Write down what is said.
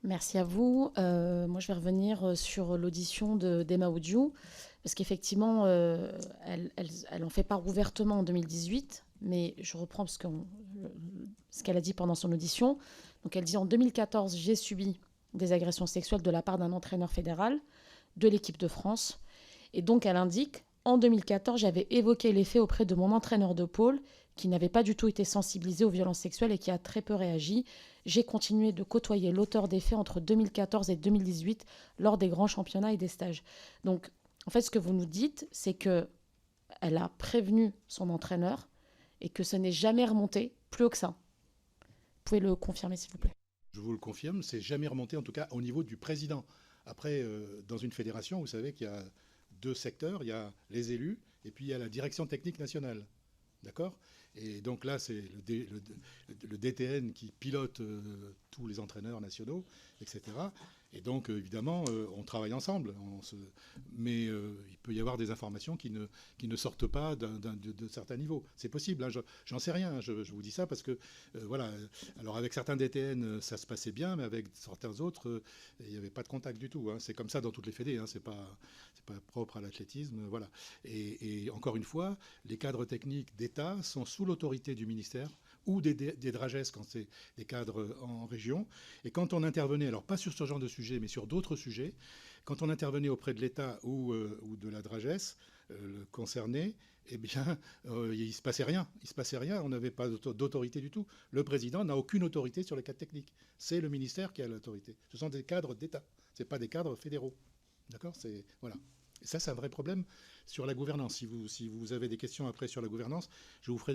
Merci à vous. Moi, je vais revenir sur l'audition d'Emma Oudiou, parce qu'effectivement, elle en fait part ouvertement en 2018, mais je reprends ce qu'elle a dit pendant son audition. Donc, elle dit en 2014, j'ai subi des agressions sexuelles de la part d'un entraîneur fédéral de l'équipe de France. Et donc, elle indique, en 2014, j'avais évoqué les faits auprès de mon entraîneur de pôle, qui n'avait pas du tout été sensibilisé aux violences sexuelles et qui a très peu réagi. J'ai continué de côtoyer l'auteur des faits entre 2014 et 2018 lors des grands championnats et des stages. Donc, en fait, ce que vous nous dites, c'est que elle a prévenu son entraîneur et que ce n'est jamais remonté plus haut que ça. Vous pouvez le confirmer, s'il vous plaît? Je vous le confirme, c'est jamais remonté, en tout cas au niveau du président. Après, dans une fédération, vous savez qu'il y a deux secteurs, il y a les élus et puis il y a la direction technique nationale. D'accord. Et donc là, c'est le DTN qui pilote tous les entraîneurs nationaux, etc. Et donc, évidemment, on travaille ensemble. Mais il peut y avoir des informations qui ne sortent pas de certains niveaux. C'est possible, hein, j'en sais rien. Je vous dis ça parce que, voilà. Alors, avec certains DTN, ça se passait bien, mais avec certains autres, il n'y avait pas de contact du tout, hein. C'est comme ça dans toutes les fédés. Hein. C'est pas propre à l'athlétisme. Voilà. Et encore une fois, les cadres techniques d'État sont sous l'autorité du ministère ou des DRAGES quand c'est des cadres en région. Et quand on intervenait, alors pas sur ce genre de sujet, mais sur d'autres sujets, quand on intervenait auprès de l'État ou de la DRAGES concerné, eh bien, il ne se passait rien. Il se passait rien. On n'avait pas d'autorité du tout. Le président n'a aucune autorité sur les cadres techniques. C'est le ministère qui a l'autorité. Ce sont des cadres d'État. Ce n'est pas des cadres fédéraux. D'accord. Voilà. Et ça, c'est un vrai problème sur la gouvernance. Si vous avez des questions après sur la gouvernance, je vous ferai des